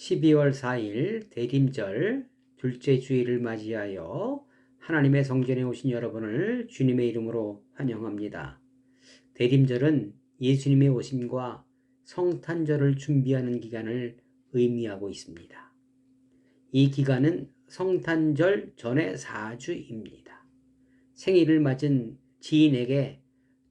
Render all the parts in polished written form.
12월 4일 대림절 둘째 주일을 맞이하여 하나님의 성전에 오신 여러분을 주님의 이름으로 환영합니다. 대림절은 예수님의 오심과 성탄절을 준비하는 기간을 의미하고 있습니다. 이 기간은 성탄절 전의 4주입니다. 생일을 맞은 지인에게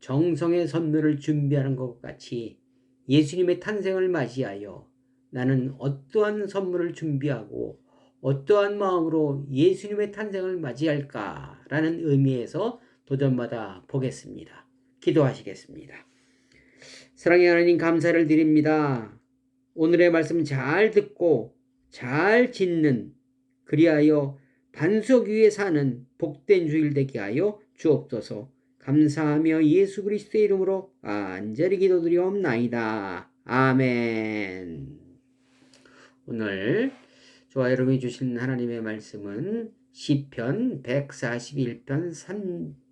정성의 선물을 준비하는 것과 같이 예수님의 탄생을 맞이하여 나는 어떠한 선물을 준비하고 어떠한 마음으로 예수님의 탄생을 맞이할까라는 의미에서 도전받아 보겠습니다. 기도하시겠습니다. 사랑의 하나님, 감사를 드립니다. 오늘의 말씀 잘 듣고 잘 짓는, 그리하여 반석 위에 사는 복된 주일 되게 하여 주옵소서. 감사하며 예수 그리스도의 이름으로 간절히 기도드리옵나이다. 아멘. 오늘 저와 여러분이 주신 하나님의 말씀은 시편 141편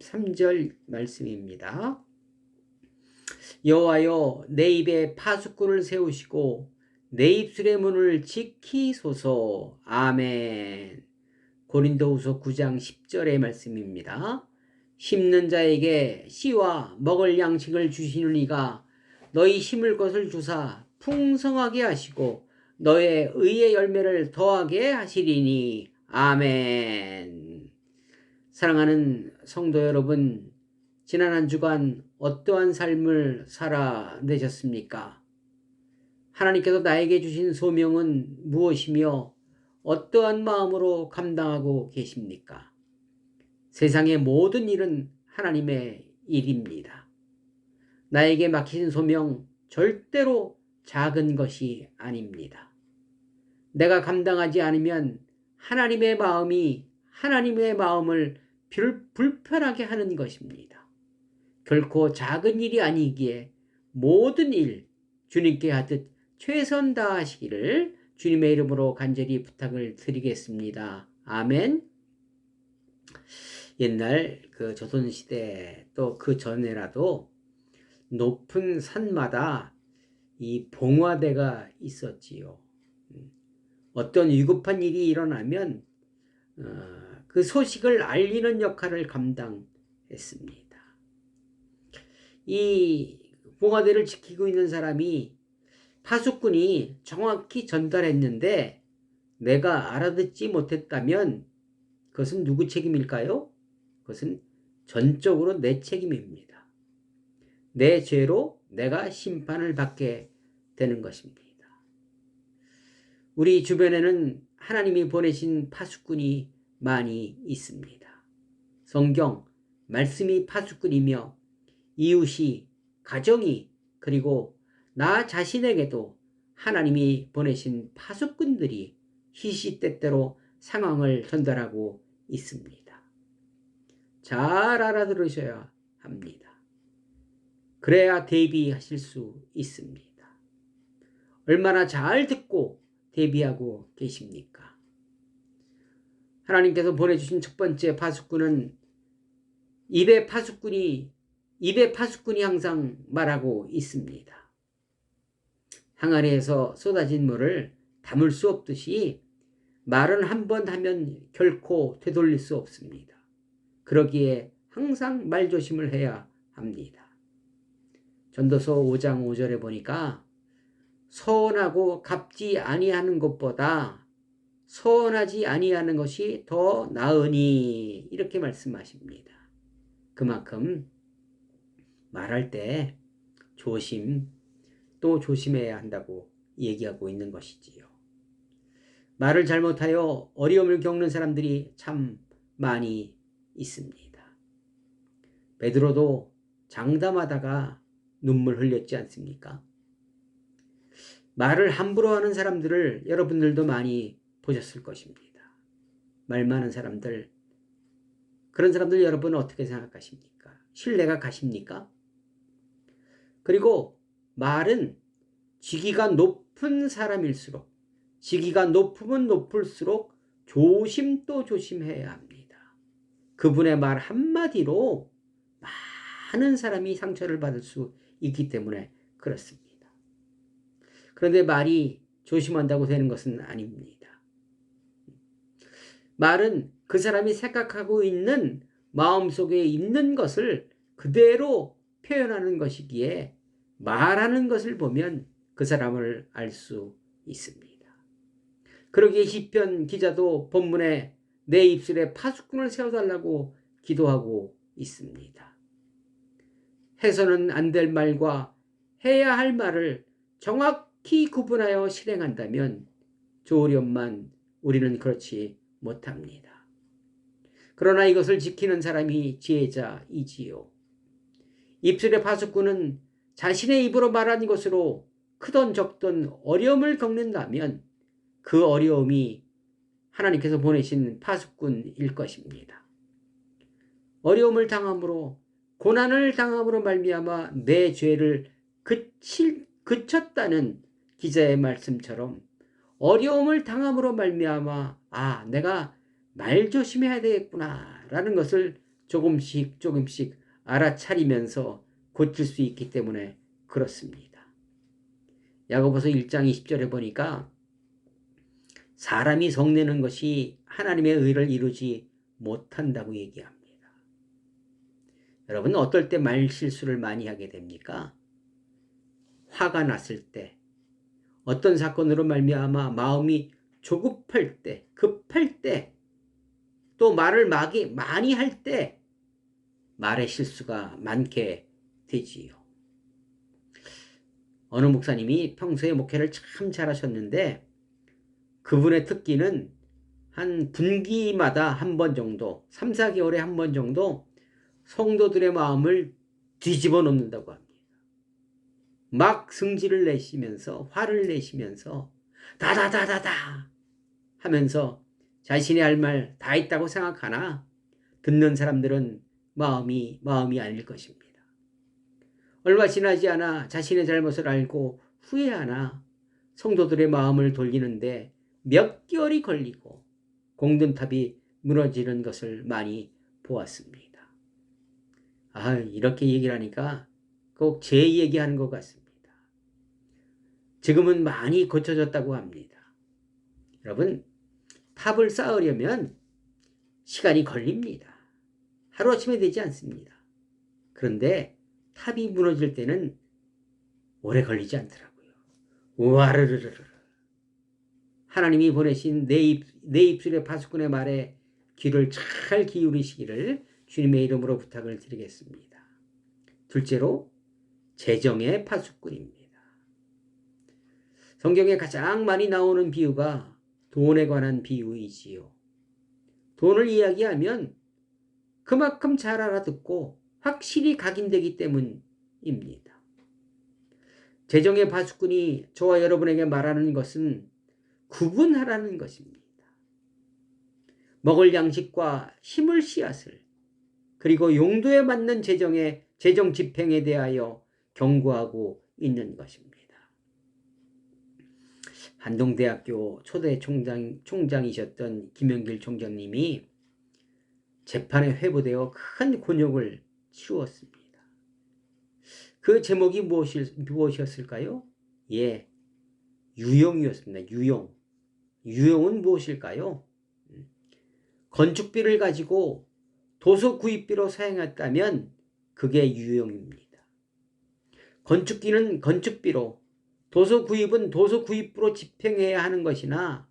3절 말씀입니다. 여호와여, 내 입에 파수꾼을 세우시고 내 입술의 문을 지키소서. 아멘. 고린도후서 9장 10절의 말씀입니다. 심는 자에게 씨와 먹을 양식을 주시는 이가 너희 심을 것을 주사 풍성하게 하시고 너의 의의 열매를 더하게 하시리니. 아멘. 사랑하는 성도 여러분, 지난 한 주간 어떠한 삶을 살아내셨습니까? 하나님께서 나에게 주신 소명은 무엇이며 어떠한 마음으로 감당하고 계십니까? 세상의 모든 일은 하나님의 일입니다. 나에게 맡기신 소명 절대로 작은 것이 아닙니다. 내가 감당하지 않으면 하나님의 마음이 하나님의 마음을 불편하게 하는 것입니다. 결코 작은 일이 아니기에 모든 일 주님께 하듯 최선 다하시기를 주님의 이름으로 간절히 부탁을 드리겠습니다. 아멘. 옛날 그 조선시대 또 그 전에라도 높은 산마다 이 봉화대가 있었지요. 어떤 위급한 일이 일어나면 그 소식을 알리는 역할을 감당했습니다. 이 봉화대를 지키고 있는 사람이 파수꾼이 정확히 전달했는데 내가 알아듣지 못했다면 그것은 누구 책임일까요? 그것은 전적으로 내 책임입니다. 내 죄로 내가 심판을 받게 되는 것입니다. 우리 주변에는 하나님이 보내신 파수꾼이 많이 있습니다. 성경, 말씀이 파수꾼이며 이웃이, 가정이, 그리고 나 자신에게도 하나님이 보내신 파수꾼들이 시시때때로 상황을 전달하고 있습니다. 잘 알아들으셔야 합니다. 그래야 대비하실 수 있습니다. 얼마나 잘 듣고 대비하고 계십니까? 하나님께서 보내주신 첫 번째 파수꾼은 입의 파수꾼이 항상 말하고 있습니다. 항아리에서 쏟아진 물을 담을 수 없듯이 말은 한 번 하면 결코 되돌릴 수 없습니다. 그러기에 항상 말조심을 해야 합니다. 전도서 5장 5절에 보니까 서운하고 갚지 아니하는 것보다 서운하지 아니하는 것이 더 나으니, 이렇게 말씀하십니다. 그만큼 말할 때 또 조심해야 한다고 얘기하고 있는 것이지요. 말을 잘못하여 어려움을 겪는 사람들이 참 많이 있습니다. 베드로도 장담하다가 눈물 흘렸지 않습니까? 말을 함부로 하는 사람들을 여러분들도 많이 보셨을 것입니다. 말 많은 사람들, 그런 사람들 여러분은 어떻게 생각하십니까? 신뢰가 가십니까? 그리고 말은 직위가 높은 사람일수록, 직위가 높으면 높을수록 조심도 조심해야 합니다. 그분의 말 한마디로 많은 사람이 상처를 받을 수 있기 때문에 그렇습니다. 그런데 말이 조심한다고 되는 것은 아닙니다. 말은 그 사람이 생각하고 있는 마음속에 있는 것을 그대로 표현하는 것이기에 말하는 것을 보면 그 사람을 알 수 있습니다. 그러기에 시편 기자도 본문에 내 입술에 파수꾼을 세워달라고 기도하고 있습니다. 해서는 안 될 말과 해야 할 말을 정확히 구분하여 실행한다면 좋으련만 우리는 그렇지 못합니다. 그러나 이것을 지키는 사람이 지혜자이지요. 입술의 파수꾼은 자신의 입으로 말한 것으로 크든 적든 어려움을 겪는다면 그 어려움이 하나님께서 보내신 파수꾼일 것입니다. 어려움을 당함으로 고난을 당함으로 말미암아 내 죄를 그쳤다는 기자의 말씀처럼 어려움을 당함으로 말미암아 내가 말 조심해야 되겠구나 라는 것을 조금씩 알아차리면서 고칠 수 있기 때문에 그렇습니다. 야고보서 1장 20절에 보니까 사람이 성내는 것이 하나님의 의를 이루지 못한다고 얘기합니다. 여러분 어떨 때 말 실수를 많이 하게 됩니까? 화가 났을 때, 어떤 사건으로 말미암아 마음이 조급할 때, 급할 때, 또 말을 많이 할 때 말의 실수가 많게 되지요. 어느 목사님이 평소에 목회를 참 잘하셨는데 그분의 특기는 한 분기마다 한 번 정도, 3, 4개월에 한 번 정도 성도들의 마음을 뒤집어 놓는다고 합니다. 막 승질을 내시면서 화를 내시면서 다다다다다 하면서 자신이 할 말 다 있다고 생각하나 듣는 사람들은 마음이 아닐 것입니다. 얼마 지나지 않아 자신의 잘못을 알고 후회하나 성도들의 마음을 돌리는데 몇 개월이 걸리고 공든탑이 무너지는 것을 많이 보았습니다. 이렇게 얘기를 하니까 꼭 제 얘기하는 것 같습니다. 지금은 많이 고쳐졌다고 합니다. 여러분, 탑을 쌓으려면 시간이 걸립니다. 하루아침에 되지 않습니다. 그런데 탑이 무너질 때는 오래 걸리지 않더라고요. 와르르르르. 하나님이 보내신 내 입술의 파수꾼의 말에 귀를 잘 기울이시기를 주님의 이름으로 부탁을 드리겠습니다. 둘째로 재정의 파수꾼입니다. 성경에 가장 많이 나오는 비유가 돈에 관한 비유이지요. 돈을 이야기하면 그만큼 잘 알아듣고 확실히 각인되기 때문입니다. 재정의 파수꾼이 저와 여러분에게 말하는 것은 구분하라는 것입니다. 먹을 양식과 심을 씨앗을 그리고 용도에 맞는 재정 집행에 대하여 경고하고 있는 것입니다. 한동대학교 초대 총장이셨던 김영길 총장님이 재판에 회부되어 큰 곤욕을 치루었습니다. 그 제목이 무엇이었을까요? 유용이었습니다. 유용은 무엇일까요? 건축비를 가지고 도서 구입비로 사용했다면 그게 유용입니다. 건축비는 건축비로, 도서 구입은 도서 구입비로 집행해야 하는 것이나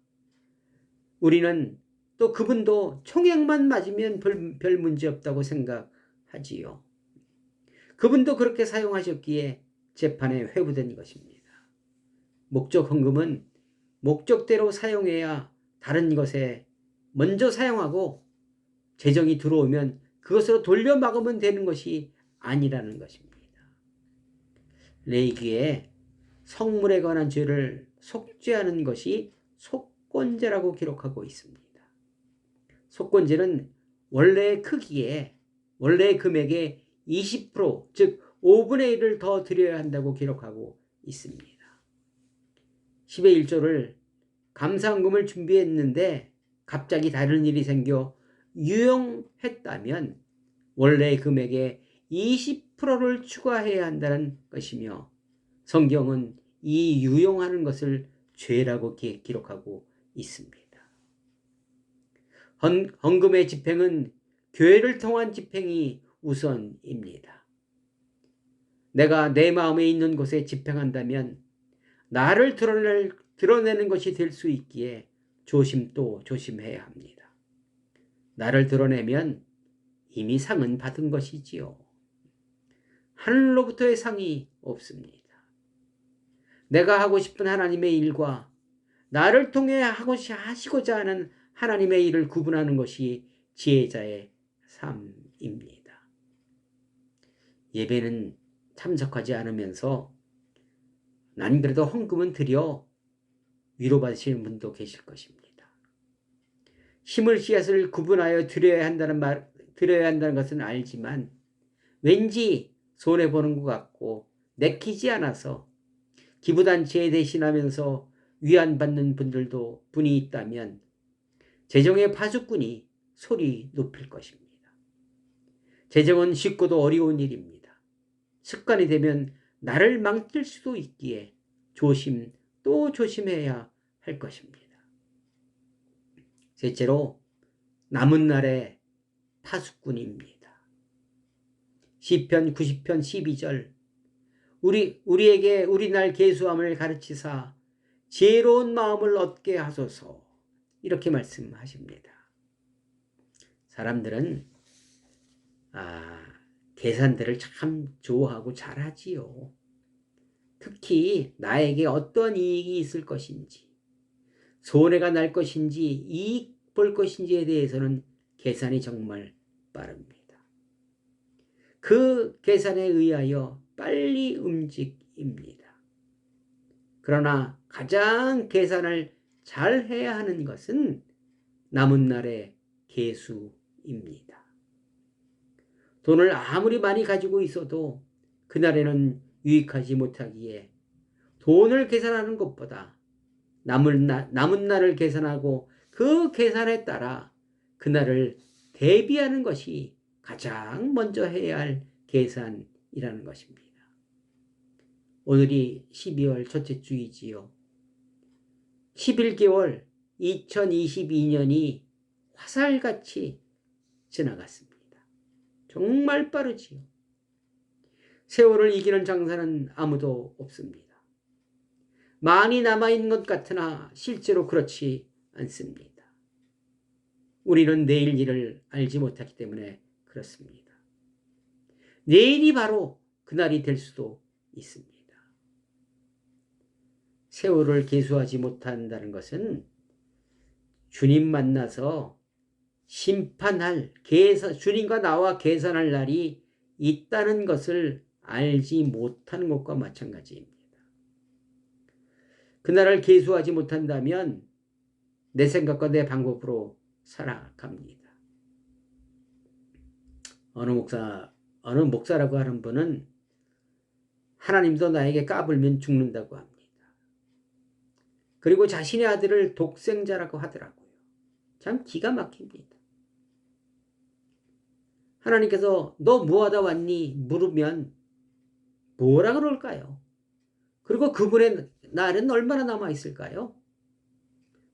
우리는 또 그분도 총액만 맞으면 별 문제 없다고 생각하지요. 그분도 그렇게 사용하셨기에 재판에 회부된 것입니다. 목적 헌금은 목적대로 사용해야 다른 것에 먼저 사용하고 재정이 들어오면 그것으로 돌려막으면 되는 것이 아니라는 것입니다. 레위기에 성물에 관한 죄를 속죄하는 것이 속건제라고 기록하고 있습니다. 속건제는 원래의 크기에, 원래의 금액의 20%, 즉 5분의 1을 더 드려야 한다고 기록하고 있습니다. 10의 1조를 감사헌금을 준비했는데 갑자기 다른 일이 생겨 유용했다면 원래의 금액의 20%를 추가해야 한다는 것이며 성경은 이 유용하는 것을 죄라고 기록하고 있습니다. 헌금의 집행은 교회를 통한 집행이 우선입니다. 내가 내 마음에 있는 곳에 집행한다면 나를 드러내는 것이 될 수 있기에 조심도 조심해야 합니다. 나를 드러내면 이미 상은 받은 것이지요. 하늘로부터의 상이 없습니다. 내가 하고 싶은 하나님의 일과 나를 통해 하시고자 하는 하나님의 일을 구분하는 것이 지혜자의 삶입니다. 예배는 참석하지 않으면서 난 그래도 헌금은 드려 위로받으시는 분도 계실 것입니다. 힘을 씨앗을 구분하여 드려야 한다는 것은 알지만 왠지 손해보는 것 같고 내키지 않아서 기부단체에 대신하면서 위안받는 분이 있다면 재정의 파수꾼이 소리 높일 것입니다. 재정은 쉽고도 어려운 일입니다. 습관이 되면 나를 망칠 수도 있기에 조심 또 조심해야 할 것입니다. 셋째로 남은 날의 파수꾼입니다. 시편 90편 12절 우리에게 우리 날 계수함을 가르치사 지혜로운 마음을 얻게 하소서 이렇게 말씀하십니다. 사람들은 계산들을 참 좋아하고 잘하지요. 특히 나에게 어떤 이익이 있을 것인지 손해가 날 것인지 이익 볼 것인지에 대해서는 계산이 정말 빠릅니다. 그 계산에 의하여 빨리 움직입니다. 그러나 가장 계산을 잘 해야 하는 것은 남은 날의 계수입니다. 돈을 아무리 많이 가지고 있어도 그날에는 유익하지 못하기에 돈을 계산하는 것보다 남은 날을 계산하고 그 계산에 따라 그날을 대비하는 것이 가장 먼저 해야 할 계산이라는 것입니다. 오늘이 12월 첫째 주이지요. 11개월 2022년이 화살같이 지나갔습니다. 정말 빠르지요. 세월을 이기는 장사는 아무도 없습니다. 많이 남아있는 것 같으나 실제로 그렇지 않습니다. 우리는 내일 일을 알지 못하기 때문에 그렇습니다. 내일이 바로 그날이 될 수도 있습니다. 세월을 계수하지 못한다는 것은 주님 만나서 심판할, 주님과 나와 계산할 날이 있다는 것을 알지 못하는 것과 마찬가지입니다. 그날을 계수하지 못한다면 내 생각과 내 방법으로 살아갑니다. 어느 목사라고 하는 분은 하나님도 나에게 까불면 죽는다고 합니다. 그리고 자신의 아들을 독생자라고 하더라고요. 참 기가 막힙니다. 하나님께서 너 뭐하다 왔니? 물으면 뭐라 그럴까요? 그리고 그분의 날은 얼마나 남아있을까요?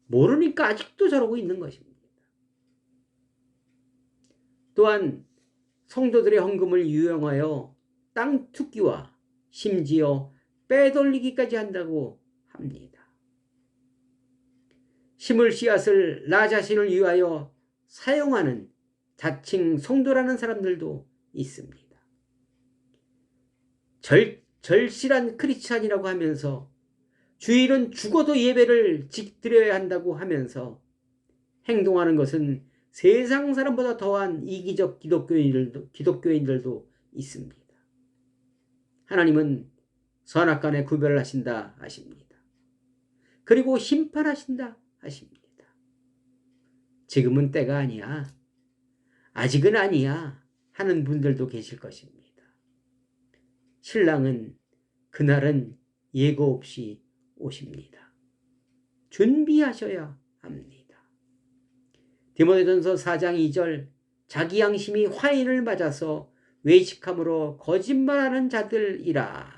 모르니까 아직도 저러고 있는 것입니다. 또한 성도들의 헌금을 유용하여 땅 투기와 심지어 빼돌리기까지 한다고 합니다. 심을 씨앗을 나 자신을 위하여 사용하는 자칭 성도라는 사람들도 있습니다. 절실한 크리스찬이라고 하면서 주일은 죽어도 예배를 드려야 한다고 하면서 행동하는 것은 세상 사람보다 더한 이기적 기독교인들도 있습니다. 하나님은 선악간에 구별을 하신다 하십니다. 그리고 심판하신다 하십니다. 지금은 때가 아니야. 아직은 아니야 하는 분들도 계실 것입니다. 신랑은 그날은 예고 없이 오십니다. 준비하셔야 합니다. 디모데전서 4장 2절 자기 양심이 화인을 맞아서 외식함으로 거짓말하는 자들이라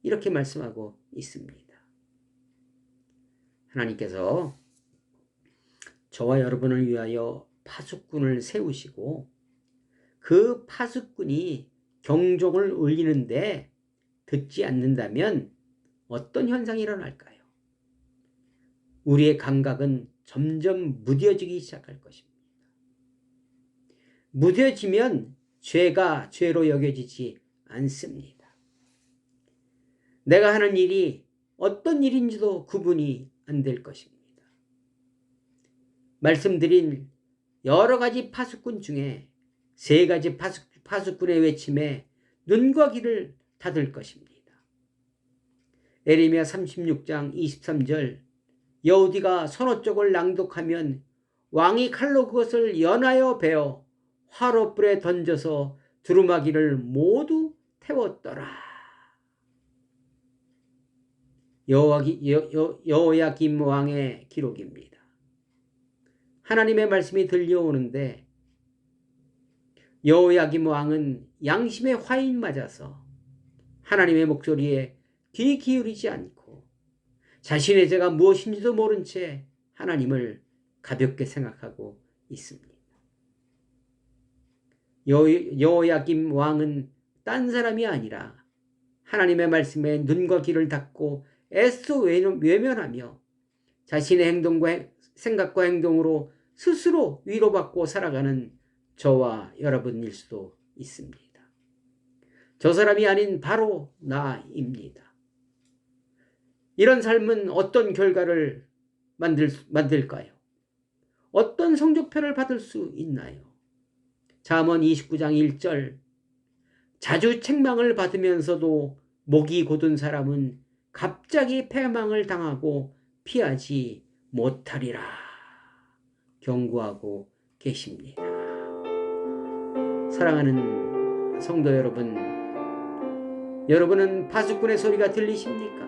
이렇게 말씀하고 있습니다. 하나님께서 저와 여러분을 위하여 파수꾼을 세우시고 그 파수꾼이 경종을 울리는데 듣지 않는다면 어떤 현상이 일어날까요? 우리의 감각은 점점 무뎌지기 시작할 것입니다. 무뎌지면 죄가 죄로 여겨지지 않습니다. 내가 하는 일이 어떤 일인지도 구분이 안 될 것입니다. 말씀드린 여러 가지 파수꾼 중에 세 가지 파수꾼의 외침에 눈과 귀를 닫을 것입니다. 에레미야 36장 23절 여호디가 서너 쪽을 낭독하면 왕이 칼로 그것을 연하여 베어 화롯불에 던져서 두루마기를 모두 태웠더라. 여호야김 왕의 기록입니다. 하나님의 말씀이 들려오는데 여호야김 왕은 양심의 화인 맞아서 하나님의 목소리에 귀 기울이지 않고 자신의 죄가 무엇인지도 모른 채 하나님을 가볍게 생각하고 있습니다. 여호야김 왕은 딴 사람이 아니라 하나님의 말씀에 눈과 귀를 닫고 애써 외면하며 자신의 행동과 생각과 행동으로 스스로 위로받고 살아가는 저와 여러분일 수도 있습니다. 저 사람이 아닌 바로 나입니다. 이런 삶은 어떤 결과를 만들까요? 어떤 성적표를 받을 수 있나요? 잠언 29장 1절 자주 책망을 받으면서도 목이 곧은 사람은 갑자기 패망을 당하고 피하지 못하리라 경고하고 계십니다. 사랑하는 성도 여러분, 여러분은 파수꾼의 소리가 들리십니까?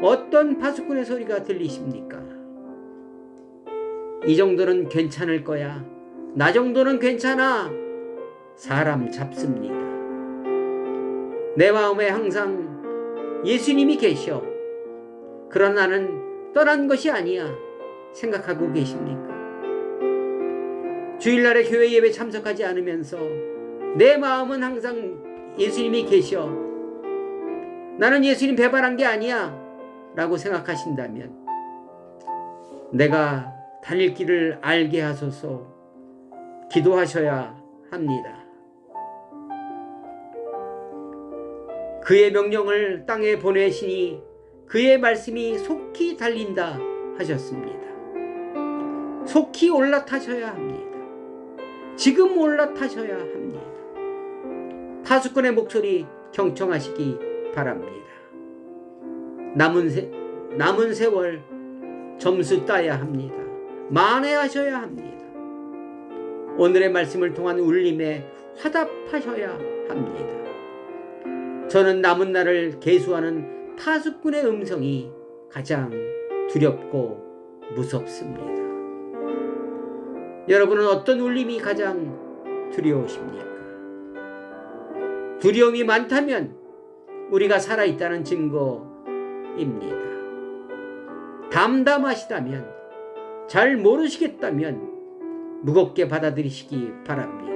어떤 파수꾼의 소리가 들리십니까? 이 정도는 괜찮을 거야. 나 정도는 괜찮아. 사람 잡습니다. 내 마음에 항상 예수님이 계셔. 그러나 나는 떠난 것이 아니야. 생각하고 계십니까? 주일날에 교회 예배 참석하지 않으면서 내 마음은 항상 예수님이 계셔. 나는 예수님 배반한 게 아니야. 라고 생각하신다면 내가 다닐 길을 알게 하소서 기도하셔야 합니다. 그의 명령을 땅에 보내시니 그의 말씀이 속히 달린다 하셨습니다. 속히 올라타셔야 합니다. 지금 올라타셔야 합니다. 파수꾼의 목소리 경청하시기 바랍니다. 남은 세월 점수 따야 합니다. 만회하셔야 합니다. 오늘의 말씀을 통한 울림에 화답하셔야 합니다. 저는 남은 날을 계수하는 파수꾼의 음성이 가장 두렵고 무섭습니다. 여러분은 어떤 울림이 가장 두려우십니까? 두려움이 많다면 우리가 살아있다는 증거입니다. 담담하시다면, 잘 모르시겠다면 무겁게 받아들이시기 바랍니다.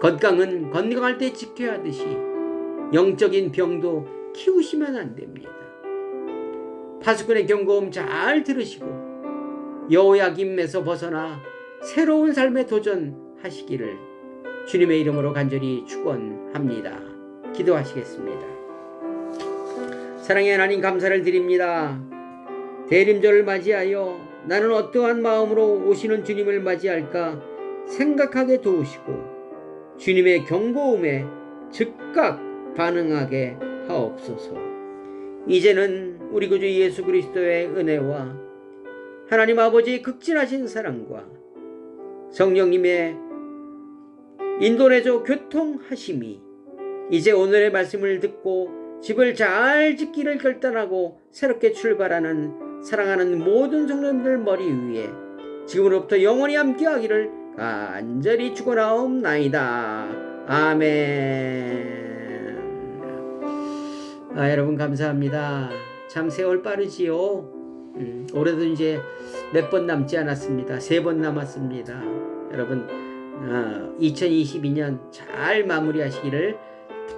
건강은 건강할 때 지켜야 하듯이 영적인 병도 키우시면 안 됩니다. 파수꾼의 경고음 잘 들으시고 여호야김에서 벗어나 새로운 삶에 도전하시기를 주님의 이름으로 간절히 축원합니다. 기도하시겠습니다. 사랑의 하나님, 감사를 드립니다. 대림절을 맞이하여 나는 어떠한 마음으로 오시는 주님을 맞이할까 생각하게 도우시고 주님의 경고음에 즉각 반응하게 하옵소서. 이제는 우리 구주 예수 그리스도의 은혜와 하나님 아버지의 극진하신 사랑과 성령님의 인도내줘 교통하심이 이제 오늘의 말씀을 듣고 집을 잘 짓기를 결단하고 새롭게 출발하는 사랑하는 모든 성도님들 머리 위에 지금으로부터 영원히 함께하기를 간절히 축원하옵나이다. 아멘. 여러분 감사합니다. 참 세월 빠르지요. 올해도 이제 몇 번 남지 않았습니다. 3번 남았습니다. 여러분 2022년 잘 마무리하시기를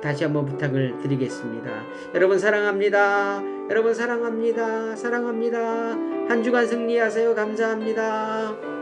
다시 한번 부탁을 드리겠습니다. 여러분 사랑합니다. 여러분 사랑합니다. 사랑합니다. 한 주간 승리하세요. 감사합니다.